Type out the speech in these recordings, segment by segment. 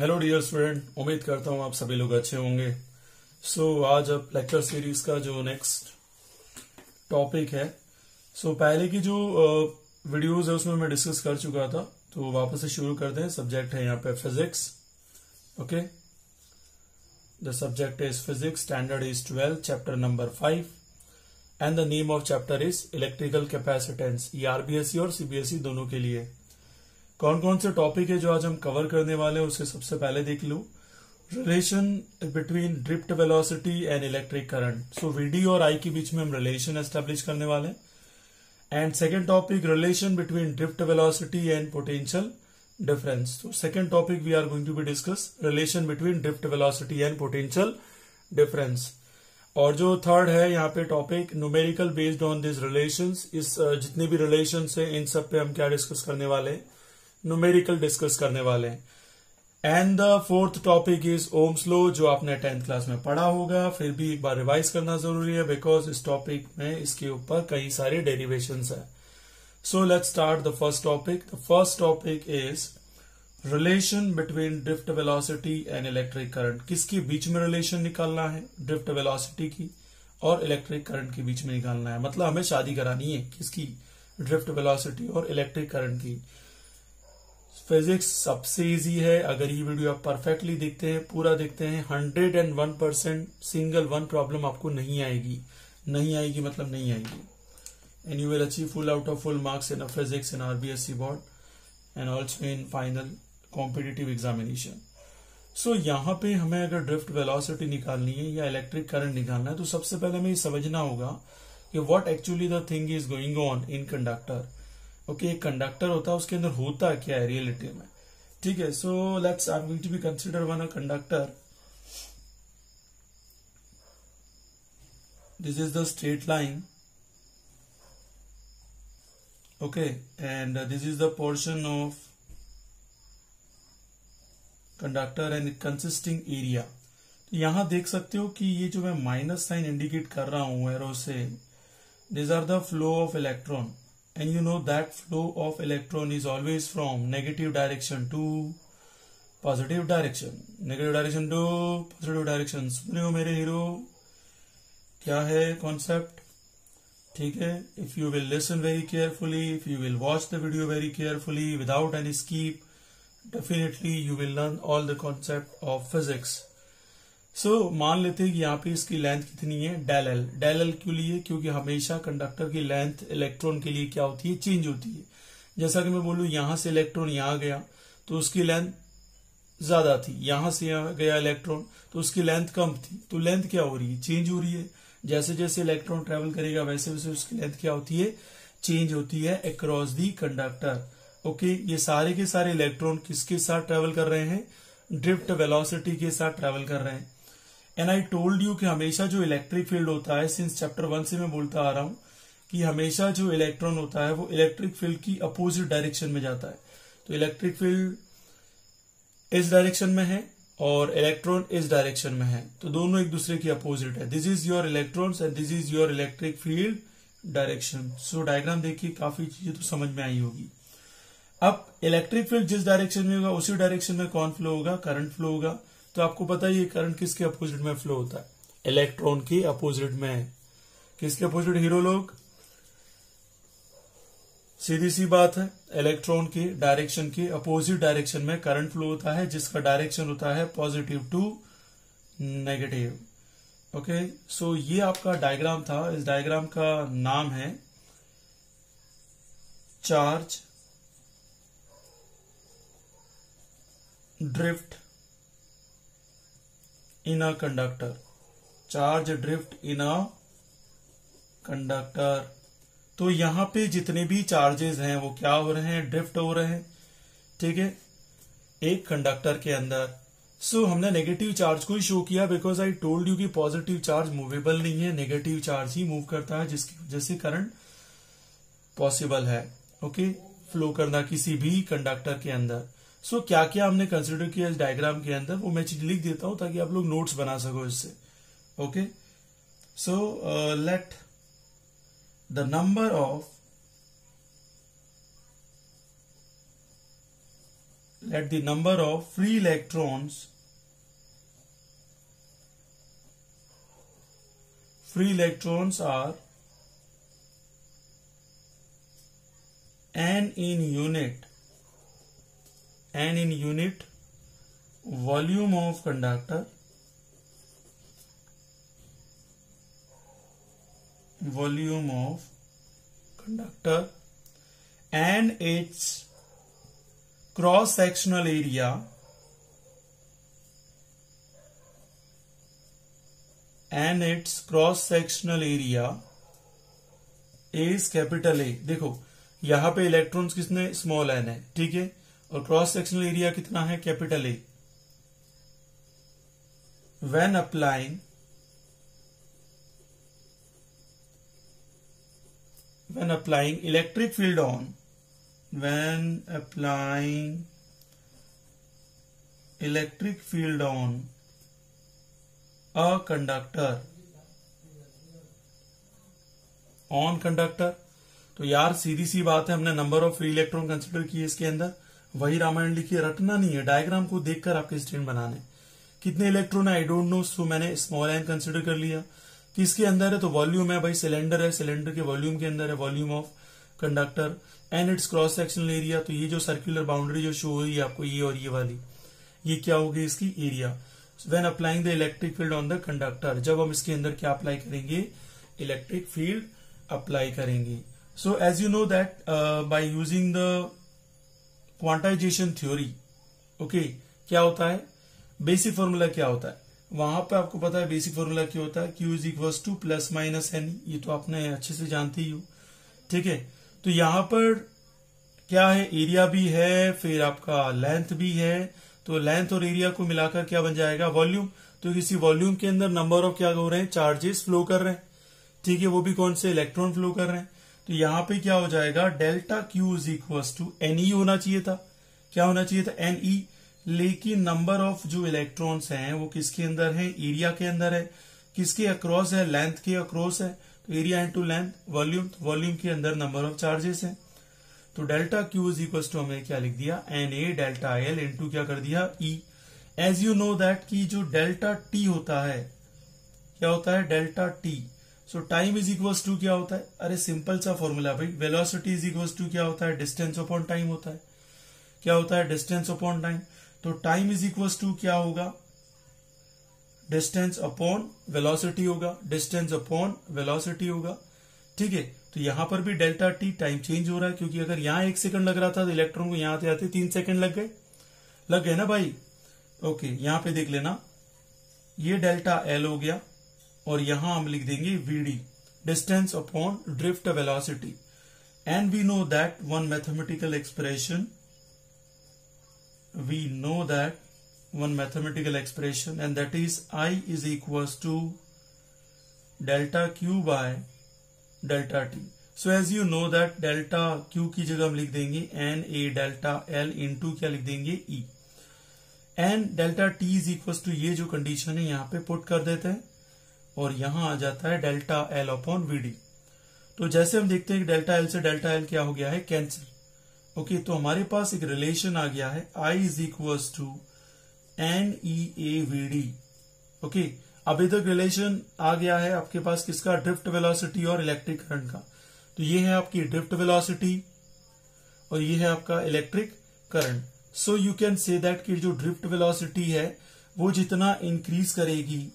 Hello dear student, उम्मीद करता हूँ आप सभी लोग अच्छे होंगे। आज अब लेक्चर सीरीज का जो नेक्स्ट टॉपिक है, पहले की जो वीडियोस है उसमें मैं डिस्कस कर चुका था, तो वापस से शुरू करते हैं। सब्जेक्ट है यहाँ पे physics. Okay, the subject is physics, standard is 12, chapter number 5 and the name of chapter is electrical capacitance. ये आरबीएसई और सीबीएसई दोनों के लिए। कौन कौन से टॉपिक है जो आज हम कवर करने वाले हैं, उससे सबसे पहले देख लो relation between drift velocity and electric current. VD और आई के बीच में हम रिलेशन एस्टेब्लिश करने वाले हैं। And second topic, relation between drift velocity and potential difference. Second topic we are going to be discuss relation between drift velocity and potential difference. और जो third है यहाँ पे topic, numerical based on this relations. इस जितने भी relations है इन सब पे हम क्या डिस्कस करने वाले हैं, न्यूमेरिकल डिस्कस करने वाले हैं। And the fourth topic is Ohm's law, जो आपने 10th क्लास में पढ़ा होगा, फिर भी एक बार रिवाइज करना जरूरी है बिकॉज इस टॉपिक में इसके ऊपर कई सारे डेरिवेशंस है। So let's start the first topic. The first topic is relation between drift velocity and electric current. किसके बीच में रिलेशन निकालना है, ड्रिफ्ट वेलोसिटी की और इलेक्ट्रिक करंट के बीच में निकालना है। मतलब हमें शादी करानी है किसकी, ड्रिफ्ट वेलोसिटी और इलेक्ट्रिक करंट की। फिजिक्स सबसे इजी है। अगर ये वीडियो आप परफेक्टली देखते हैं, पूरा देखते हैं, 101% सिंगल वन प्रॉब्लम आपको नहीं आएगी। नहीं आएगी मतलब नहीं आएगी। And you will achieve full out of full marks in physics in RBSE board and also in final competitive examination. यहाँ पे हमें अगर ड्रिफ्ट वेलोसिटी निकालनी है या इलेक्ट्रिक करंट निकालना है, तो सबसे पहले हमें ये समझना होगा कि what actually the thing is going on in conductor. Okay, एक कंडक्टर होता है, उसके अंदर होता क्या है रियलिटी में। ठीक है, so let's I am going to be consider one a conductor. This is the straight line, okay, and this is the portion of conductor and consisting area. यहां देख सकते हो कि ये जो मैं माइनस साइन इंडिकेट कर रहा हूं एरो से, this are the flow of electron. And you know that flow of electron is always from negative direction to positive direction, negative direction to positive direction। सुने हो मेरे हीरो, क्या है concept? ठीक है, if you will listen very carefully, if you will watch the video very carefully without any skip, definitely you will learn all the concept of physics। मान लेते हैं कि यहाँ पे इसकी लेंथ कितनी है, डेल एल। डेल एल क्यों लिए? क्योंकि हमेशा कंडक्टर की लेंथ इलेक्ट्रॉन के लिए क्या होती है, चेंज होती है। जैसा कि मैं बोलूं यहां से इलेक्ट्रॉन यहां गया तो उसकी लेंथ ज्यादा थी, यहां से यहां गया इलेक्ट्रॉन तो उसकी लेंथ कम थी। तो लेंथ क्या हो रही है, चेंज हो रही है। जैसे जैसे इलेक्ट्रॉन ट्रेवल करेगा वैसे वैसे उसकी लेंथ क्या होती है, चेंज होती है अक्रॉस दी कंडक्टर। ओके, ये सारे के सारे इलेक्ट्रॉन किसके साथ ट्रेवल कर रहे हैं, ड्रिफ्ट वेलोसिटी के साथ ट्रेवल कर रहे हैं। एंड आई टोल्ड यू कि हमेशा जो इलेक्ट्रिक फील्ड होता है, सिंस चैप्टर 1 से मैं बोलता आ रहा हूं कि हमेशा जो इलेक्ट्रॉन होता है वो इलेक्ट्रिक फील्ड की अपोजिट डायरेक्शन में जाता है। तो इलेक्ट्रिक फील्ड इस डायरेक्शन में है और इलेक्ट्रॉन इस डायरेक्शन में है, तो दोनों एक दूसरे की अपोजिट है। This is your electrons and this is your electric field direction. Diagram देखिए, काफी चीजें तो समझ में आई होगी। अब इलेक्ट्रिक फील्ड जिस डायरेक्शन में होगा उसी डायरेक्शन में कौन फ्लो होगा, करंट फ्लो होगा। तो आपको पता है ये करंट किसके अपोजिट में फ्लो होता है, इलेक्ट्रॉन के अपोजिट में। किसके अपोजिट हीरो लोग? सीधी सी बात है, इलेक्ट्रॉन के डायरेक्शन के अपोजिट डायरेक्शन में करंट फ्लो होता है, जिसका डायरेक्शन होता है पॉजिटिव टू नेगेटिव। ओके, ये आपका डायग्राम था। इस डायग्राम का नाम है charge drift in a conductor. Charge drift in a conductor. तो यहां पे जितने भी चार्जेस हैं वो क्या हो रहे हैं, ड्रिफ्ट हो रहे हैं। ठीक है, एक कंडक्टर के अंदर। हमने नेगेटिव चार्ज को ही शो किया बिकॉज आई टोल्ड यू कि पॉजिटिव चार्ज मूवेबल नहीं है, नेगेटिव चार्ज ही मूव करता है, जिसकी वजह से करंट पॉसिबल है। ओके, फ्लो करना किसी भी कंडक्टर के अंदर। क्या क्या हमने कंसिडर किया इस डायग्राम के अंदर, वो मैं चीज लिख देता हूं ताकि आप लोग नोट्स बना सको इससे। Okay, let the number of let the number of free electrons are n in unit volume of conductor and its cross sectional area is capital A। देखो यहां पे इलेक्ट्रॉन्स किसने, स्मॉल n है, ठीक है, और क्रॉस सेक्शनल एरिया कितना है, capital A. when applying electric field on a conductor तो यार सीधी सी बात है, हमने number of free electron consider किए इसके अंदर, वही रामायण लिखी है, रटना नहीं है, डायग्राम को देखकर आपके स्टैंड बनाने। कितने इलेक्ट्रॉन है आई डोंट नो, सो मैंने स्मॉल एन कंसिडर कर लिया। किसके अंदर है, तो वॉल्यूम है भाई, सिलेंडर है, सिलेंडर के वॉल्यूम के अंदर है volume of conductor and it's cross sectional area. तो ये जो सर्कुलर बाउंड्री जो शो हो रही है आपको, ये और ये वाली, ये क्या होगी, इसकी area. When applying the electric field on the conductor, जब हम इसके अंदर क्या अप्लाई करेंगे, इलेक्ट्रिक फील्ड अप्लाई करेंगे। So as you know that by using the quantisation theory, okay, क्या होता है, बेसिक फॉर्मूला क्या होता है, वहां पे आपको पता है बेसिक फॉर्मूला क्या होता है, Q is equal to plus minus N, ये तो आपने अच्छे से जानते ही हो, ठीक है। तो यहां पर क्या है, एरिया भी है, फिर आपका लेंथ भी है, तो लेंथ और एरिया को मिलाकर क्या बन जाएगा, वॉल्यूम। तो किसी वॉल्यूम के अंदर नंबर ऑफ क्या हो रहे हैं, चार्जेस फ्लो कर रहे हैं, ठीक है, वो भी कौन से, इलेक्ट्रॉन फ्लो कर रहे हैं। तो यहां पे क्या हो जाएगा, delta Q is equal to NE होना चाहिए था, क्या होना चाहिए था, NE, लेकिन नंबर ऑफ जो इलेक्ट्रॉन्स हैं वो किसके अंदर है, एरिया के अंदर है, किसके अक्रॉस है, लेंथ के अक्रॉस है, तो area into length volume, volume के अंदर नंबर ऑफ चार्जेस है। तो delta Q is equal to हमने क्या लिख दिया, NA डेल्टा L इंटू क्या कर दिया, E। As you know that कि जो डेल्टा T होता है, क्या होता है, delta T, so time is equal to क्या होता है, अरे सिंपल सा फॉर्मूला भाई, वेलोसिटी इज इक्वल टू क्या होता है, डिस्टेंस अपॉन टाइम होता है, क्या होता है, डिस्टेंस अपॉन टाइम। तो टाइम इज इक्वल टू क्या होगा, डिस्टेंस अपॉन वेलोसिटी होगा, डिस्टेंस अपॉन वेलोसिटी होगा, ठीक है। तो यहां पर भी डेल्टा T, टाइम चेंज हो रहा है, क्योंकि अगर यहां 1 सेकंड लग रहा था तो इलेक्ट्रॉन को यहां आते 3 सेकंड लग गए ना भाई, ओके। यहां पे देख लेना, ये डेल्टा L हो गया, और यहां हम लिख देंगे VD, distance upon drift velocity. And we know that one mathematical expression, and that is I is equals to delta Q by delta T. So as you know that delta Q की जगह हम लिख देंगे NA delta L into क्या लिख देंगे, E, and delta T is equals to ये जो कंडीशन है यहाँ पे पुट कर देते हैं, और यहां आ जाता है डेल्टा L अपॉन VD। तो जैसे हम देखते हैं कि डेल्टा L से डेल्टा L क्या हो गया है, कैंसिल, ओके। तो हमारे पास एक रिलेशन आ गया है, I is equals to NEAVD, okay. अभी तक रिलेशन आ गया है आपके पास किसका, ड्रिफ्ट वेलोसिटी और इलेक्ट्रिक करंट का। तो ये है आपकी ड्रिफ्ट वेलोसिटी और ये है आपका electric current. So you can say that कि जो ड्रिफ्ट वेलोसिटी है वो जितना इंक्रीज करेगी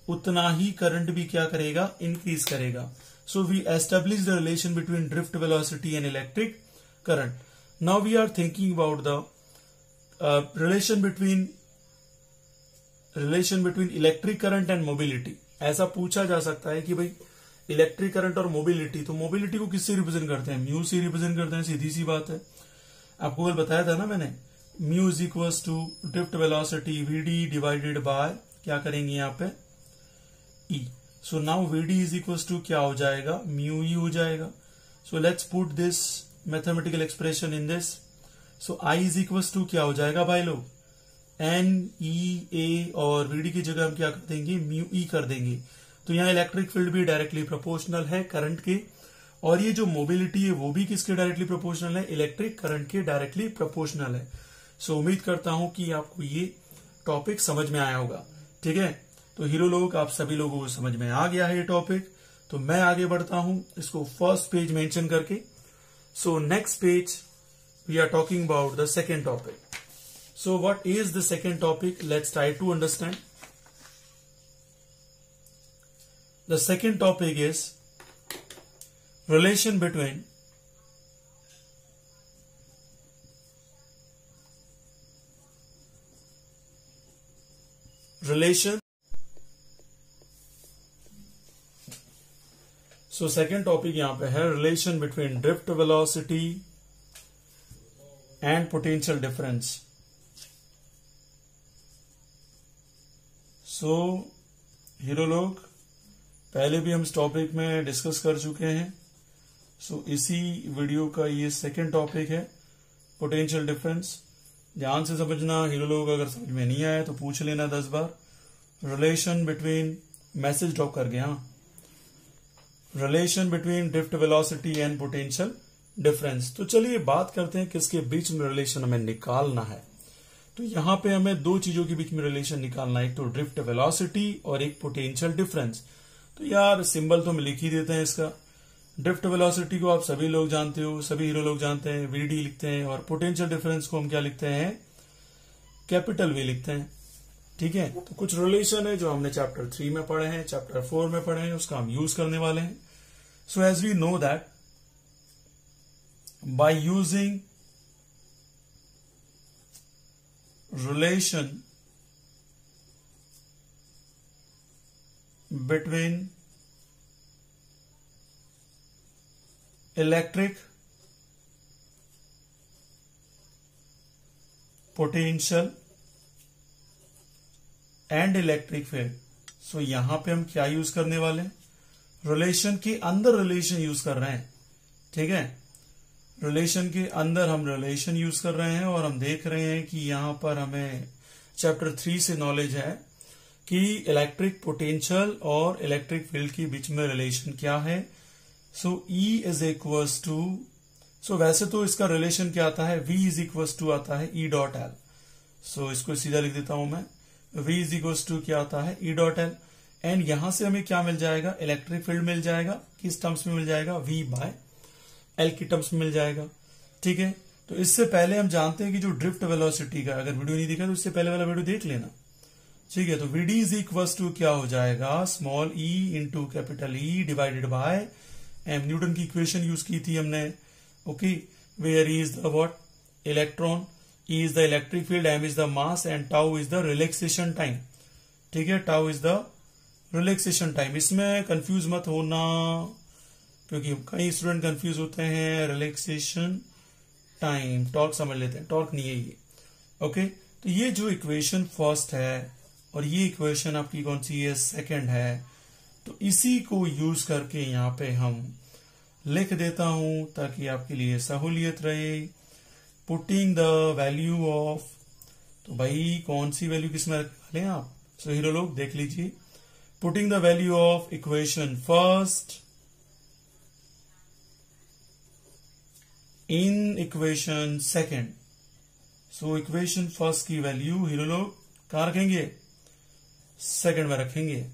उतना ही करंट भी क्या करेगा, इंक्रीज करेगा। So we establish the relation between drift velocity and electric current. Now we are thinking about the relation between electric current and mobility. ऐसा पूछा जा सकता है कि भाई इलेक्ट्रिक करंट और मोबिलिटी, तो मोबिलिटी को किससे रिप्रेजेंट करते हैं, म्यू से रिप्रेजेंट करते हैं, सीधी सी बात है। आपको कल बताया था ना मैंने, mu is equals to drift velocity VD divided by क्या करेंगे यहाँ पे, E। So now VD is equals to क्या हो जाएगा, म्यू E हो जाएगा। So let's put this mathematical expression in this. So I is equals to क्या हो जाएगा भाई लोग, NEA, और VD की जगह हम क्या कर देंगे, म्यू E कर देंगे। तो यहाँ इलेक्ट्रिक फील्ड भी डायरेक्टली प्रोपोर्शनल है करंट के, और ये जो मोबिलिटी है वो भी किसके डायरेक्टली प्रोपोर्शनल है, इलेक्ट्रिक करंट के डायरेक्टली प्रोपोर्शनल है। सो उम्मीद करता हूं कि आपको ये टॉपिक समझ में आया होगा। ठीक है, तो हीरो लोग आप सभी लोगों को समझ में आ गया है ये टॉपिक। तो मैं आगे बढ़ता हूं इसको फर्स्ट पेज मेंशन करके। So next page we are talking about the second topic. So what is the second topic, let's try to understand. The second topic is relation between So second topic यहां पे है relation between drift velocity and potential difference. So hero लोग पहले भी हम इस topic में discuss कर चुके हैं। सो इसी वीडियो का ये सेकंड टॉपिक है, पोटेंशियल डिफरेंस। ध्यान से समझना हीरो लोग, अगर समझ में नहीं आया तो पूछ लेना 10 बार। रिलेशन बिटवीन, मैसेज ड्रॉप कर गया, relation between drift velocity and potential difference. तो चलिए बात करते हैं किसके बीच में रिलेशन हमें निकालना है। तो यहां पे हमें दो चीजों के बीच में रिलेशन निकालना है, एक तो ड्रिफ्ट वेलोसिटी और एक पोटेंशियल डिफरेंस। तो यार सिंबल तो हम लिख ही देते हैं इसका। ड्रिफ्ट वेलोसिटी को आप सभी लोग जानते हो, सभी हीरो लोग जानते हैं, वीडी लिखते हैं। और पोटेंशियल डिफरेंस को हम क्या लिखते हैं, कैपिटल वी लिखते हैं। ठीक है, तो कुछ रिलेशन है जो हमने चैप्टर 3 में पढ़े हैं, चैप्टर 4 में पढ़े हैं, उसका हम यूज करने वाले हैं। So as we know that by using relation between electric potential and electric field। सो यहां पे हम क्या यूज करने वाले हैं, रिलेशन के अंदर रिलेशन यूज कर रहे हैं। ठीक है, रिलेशन के अंदर हम रिलेशन यूज कर रहे हैं और हम देख रहे हैं कि यहां पर हमें चैप्टर 3 से नॉलेज है कि इलेक्ट्रिक पोटेंशियल और इलेक्ट्रिक फील्ड के बीच में रिलेशन क्या है। सो E इज इक्वल्स टू, सो वैसे तो इसका रिलेशन क्या आता है, V इज इक्वल्स टू आता है E डॉट एल। सो इसको सीधा लिख देता हूं मैं, V इज इक्वल्स टू क्या आता है, E डॉट एल। एंड यहां से हमें क्या मिल जाएगा, इलेक्ट्रिक फील्ड मिल जाएगा। किस टर्म्स में मिल जाएगा, V बाय एल की टर्म्स में मिल जाएगा। ठीक है, तो इससे पहले हम जानते हैं कि जो ड्रिफ्ट वेलोसिटी का, अगर वीडियो नहीं देखा तो इससे पहले वाला वीडियो देख लेना। ठीक है, तो वीडी इज इक्वल्स टू क्या हो जाएगा, small E into capital E divided by M. Newton की इक्वेशन यूज की थी हमने। Okay, where E is the what, electron, E is the electric field, M is the mass and tau is the relaxation time. ठीक है, tau is the relaxation time. इसमें confuse मत होना क्योंकि कई स्टूडेंट कंफ्यूज होते हैं। रिलैक्सेशन टाइम, टॉर्क समझ लेते हैं, टॉर्क नहीं है ये। ओके, तो ये जो इक्वेशन फर्स्ट है और ये इक्वेशन आपकी कौन सी है, सेकंड है। तो इसी को यूज करके यहां पे हम लिख देता हूं ताकि आपके लिए सहूलियत रहे। पुटिंग द वैल्यू ऑफ, तो भाई कौन सी वैल्यू किसमें रख लें आप, सो हीरो लोग देख लीजिए। Putting the value of equation first in equation second. So equation first की वैल्यू हीरो लोग कहां रखेंगे, सेकंड में रखेंगे।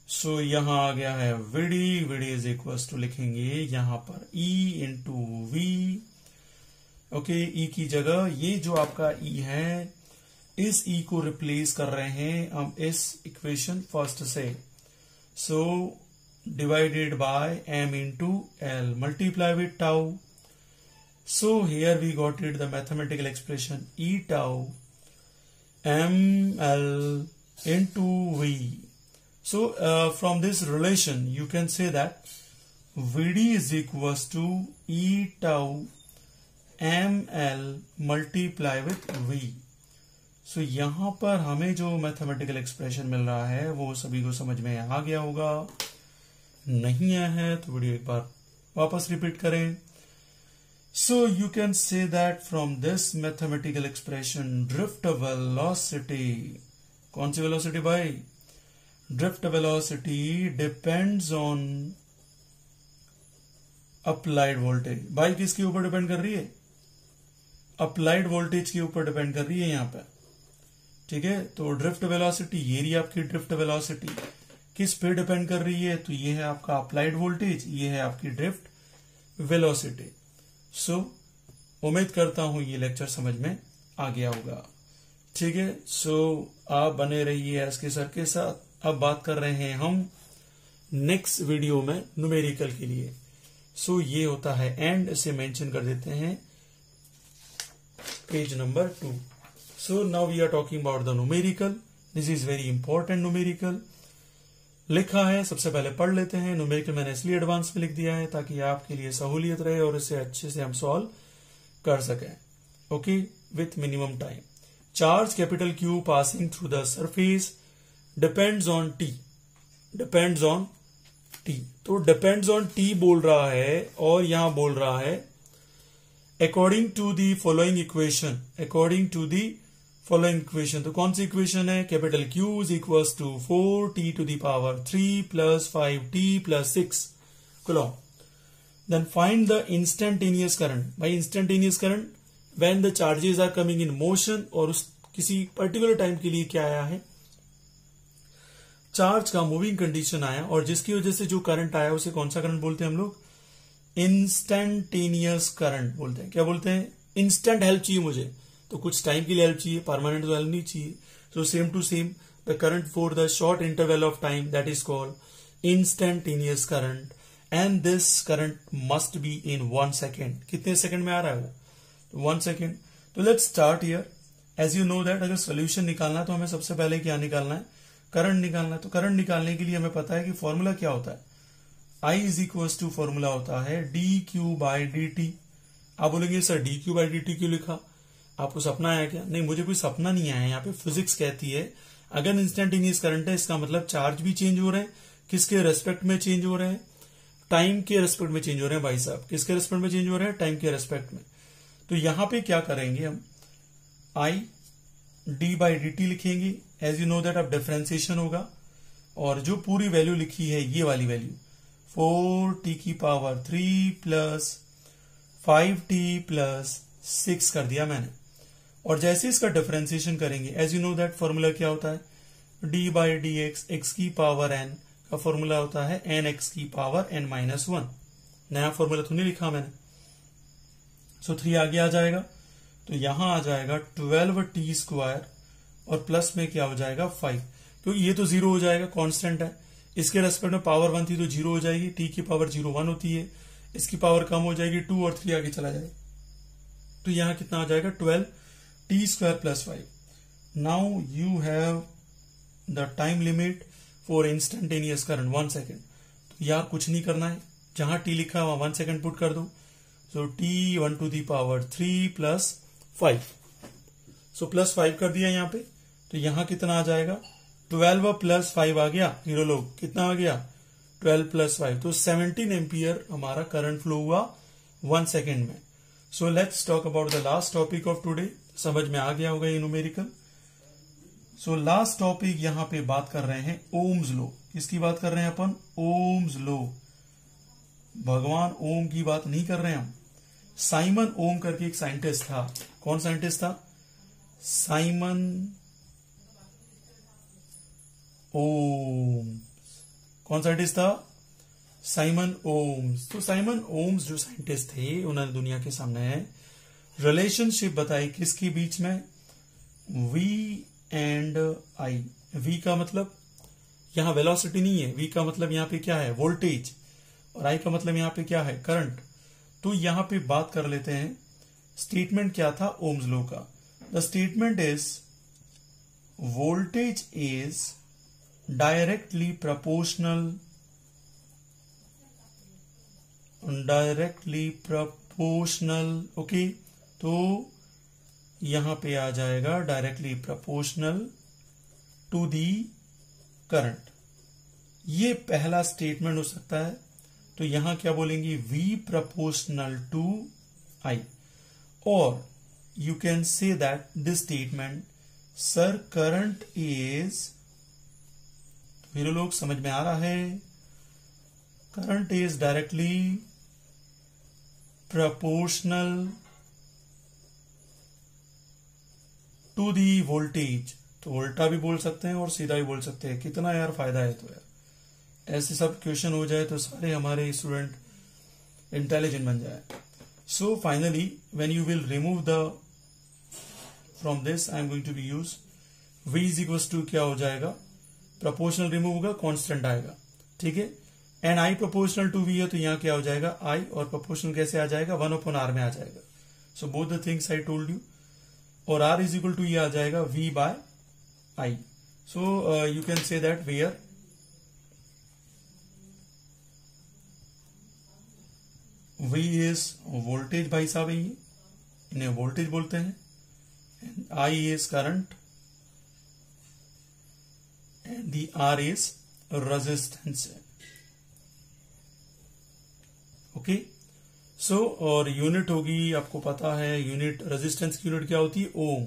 सो यहां आ गया है VD, VD is equal to लिखेंगे यहां पर E into V. Okay, E की जगह ये जो आपका E है, इस E को रिप्लेस कर रहे हैं हम इस इक्वेशन फर्स्ट से। So divided by m into L multiply with tau. So here we got it, the mathematical expression E tau ml into V. So from this relation you can say that Vd is equals to E tau ml multiply with V. So यहां पर हमें जो mathematical expression मिल रहा है वो सभी को समझ में आ गया होगा। नहीं आया है तो वीडियो एक बार वापस रिपीट करें। So you can say that from this mathematical expression drift velocity, कौन सी velocity भाई, drift velocity depends on applied voltage। भाई किसके ऊपर डिपेंड कर रही है, अप्लाइड वोल्टेज के ऊपर डिपेंड कर रही है यहाँ पे, ठीक है। तो ड्रिफ्ट वेलोसिटी, ये रही आपकी ड्रिफ्ट वेलोसिटी, किस पे डिपेंड कर रही है, तो ये है आपका अप्लाइड वोल्टेज, ये है आपकी ड्रिफ्ट वेलोसिटी। सो उम्मीद करता हूं ये लेक्चर समझ में आ गया होगा, ठीक है। सो आप बने रहिए एसके सर के साथ। अब बात कर रहे हैं हम नेक्स्ट वीडियो में न्यूमेरिकल के लिए। सो ये होता है एंड, इसे मेंशन कर देते हैं page number 2। So now we are talking about the numerical. This is very important. Numerical लिखा है, सबसे पहले पढ़ लेते हैं। न्यूमेरिकल मैंने इसलिए एडवांस में लिख दिया है ताकि आपके लिए सहूलियत रहे और इसे अच्छे से हम सॉल्व कर सकें, okay, with minimum time. Charge capital Q passing through the surface depends on T, depends on T. तो डिपेंड्स ऑन टी बोल रहा है और यहां बोल रहा है according to the following equation, according to the following equation. तो कौन सी इक्वेशन है, capital Q is equals to 4t to the power 3 plus 5t plus 6 coulomb. Then find the instantaneous current. भाई instantaneous current when the charges are coming in motion, और उस किसी particular time के लिए क्या आया है, चार्ज का मूविंग कंडीशन आया, और जिसकी वजह से जो करंट आया उसे कौन सा करंट बोलते हैं हम लोग, इंस्टेंटेनियस करंट बोलते हैं। क्या बोलते हैं, इंस्टेंट हेल्प चाहिए मुझे, तो कुछ टाइम के लिए हेल्प चाहिए, परमानेंट तो हेल्प नहीं चाहिए। So same to same the current for the short interval of time, that is called instantaneous current, and this current must be in 1 second. कितने सेकेंड में आ रहा है वो, तो 1 सेकेंड। तो let's start here. As you know that अगर solution निकालना है तो हमें सबसे पहले क्या निकालना है, करंट निकालना है। तो करंट निकालने के लिए हमें पता है कि फॉर्मूला क्या होता है, I is equal to formula होता है dq बाई dt। आप बोलेंगे सर dq बाई dt क्यों लिखा, आपको सपना आया क्या? नहीं, मुझे कोई सपना नहीं आया, यहाँ पे फिजिक्स कहती है अगर इंस्टेंटेनियस करंट है इसका मतलब चार्ज भी चेंज हो रहे हैं। किसके रेस्पेक्ट में चेंज हो रहे हैं, टाइम के रेस्पेक्ट में चेंज हो रहे हैं भाई साहब। किसके रेस्पेक्ट में चेंज हो रहे हैं, टाइम के रेस्पेक्ट में। तो यहां पे क्या करेंगे हम, I d बाई dt लिखेंगे। एज यू नो दैट अब डिफरेंशिएशन होगा, और जो पूरी वैल्यू लिखी है ये वाली वैल्यू 4t की पावर 3 प्लस 5t प्लस 6 कर दिया मैंने। और जैसे इसका डिफरेंशिएशन करेंगे, as you know that formula क्या होता है, d by D X, X की पावर n का फॉर्मूला होता है n x की पावर n माइनस 1। नया फॉर्मूला तो नहीं लिखा मैंने। सो 3 आगे आ जाएगा, तो यहां आ जाएगा 12t स्क्वायर, और प्लस में क्या हो जाएगा 5, क्योंकि ये तो 0 हो जाएगा, कांस्टेंट है। इसके रेस्पेक्ट में पावर 1 थी तो 0 हो जाएगी, t की पावर 0 1 होती है, इसकी पावर कम हो जाएगी 2 और 3 आगे चला जाएगा, तो यहां कितना आ जाएगा 12t square plus 5। Now you have the time limit for instantaneous current 1 second. तो यार कुछ नहीं करना है, जहां t लिखा हुआ 1 सेकेंड पुट कर दो। So t 1 to the power 3 plus 5, so plus 5 कर दिया यहाँ पे। तो यहां कितना आ जाएगा, 12 प्लस 5 आ गया, हीरो लोग कितना आ गया 12 प्लस 5, तो 17 एम्पियर हमारा करंट फ्लो हुआ 1 सेकेंड में। So let's talk about the last topic of today. समझ में आ गया होगा ये न्यूमेरिकल। सो लास्ट टॉपिक यहां पे बात कर रहे हैं ओम्स लॉ। किसकी बात कर रहे हैं अपन, ओम्स लॉ। भगवान ओम की बात नहीं कर रहे हैं हम। साइमन ओम करके एक साइंटिस्ट था। कौन साइंटिस्ट था, साइमन ओम्स। कौन साइंटिस्ट था, साइमन ओम्स। तो साइमन ओम्स जो साइंटिस्ट थे उन्होंने दुनिया के सामने रिलेशनशिप बताई किसके बीच में, V एंड I। V का मतलब यहां वेलोसिटी नहीं है, V का मतलब यहां पे क्या है, वोल्टेज, और I का मतलब यहां पे क्या है, करंट। तो यहां पे बात कर लेते हैं, स्टेटमेंट क्या था ओम्स लॉ का। The statement is voltage is directly proportional okay. तो यहां पे आ जाएगा directly proportional to the current. ये पहला स्टेटमेंट हो सकता है। तो यहां क्या बोलेंगे, V प्रोपोर्शनल टू I, और you can say that this statement, sir current is, मेरे लोग समझ में आ रहा है, current is directly proportional to the voltage, तो उल्टा भी बोल सकते हैं और सीधा भी बोल सकते हैं। कितना यार फायदा है। तो यार ऐसे सब क्वेश्चन हो जाए तो सारे हमारे स्टूडेंट इंटेलिजेंट बन जाए। So finally when you will remove the from this I am going to be use v is equal to क्या हो जाएगा, प्रोपोर्शनल रिमूव होगा, कांस्टेंट आएगा, ठीक है। And i proportional to v है तो यहाँ क्या हो जाएगा i, और प्रोपोर्शनल कैसे आ जाएगा 1/r में आ जाएगा। So both the things I told you. और r इज इक्वल टू ये आ जाएगा v by i। So you can say that where v is voltage, भाई साहब ये इन्हें वोल्टेज बोलते हैं, and I is current and the R is resistance। Okay so और यूनिट होगी, आपको पता है यूनिट, रेजिस्टेंस की यूनिट क्या होती है ओम।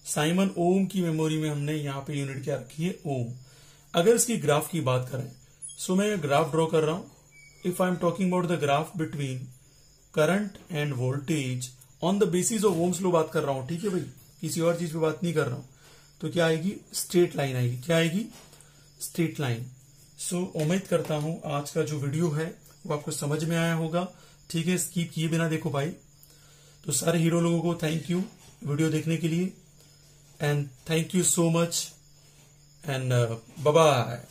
साइमन ओम की मेमोरी में हमने यहां पे यूनिट क्या रखी है ओम। अगर इसकी ग्राफ की बात करें, सो मैं ग्राफ ड्रॉ कर रहा हूं। If I am talking about the graph between current and voltage on the basis of Ohm's law बात कर रहा हूं, ठीक है भाई, किसी और चीज पे बात नहीं कर रहा हूं। तो क्या आएगी, स्ट्रेट लाइन आएगी। क्या आएगी, स्ट्रेट लाइन। सो उम्मीद करता हूं आज का जो वीडियो है वो आपको समझ में आया होगा, ठीक है। स्किप किए बिना देखो भाई। तो सारे हीरो लोगों को थैंक यू वीडियो देखने के लिए, and thank you so much, and bye bye.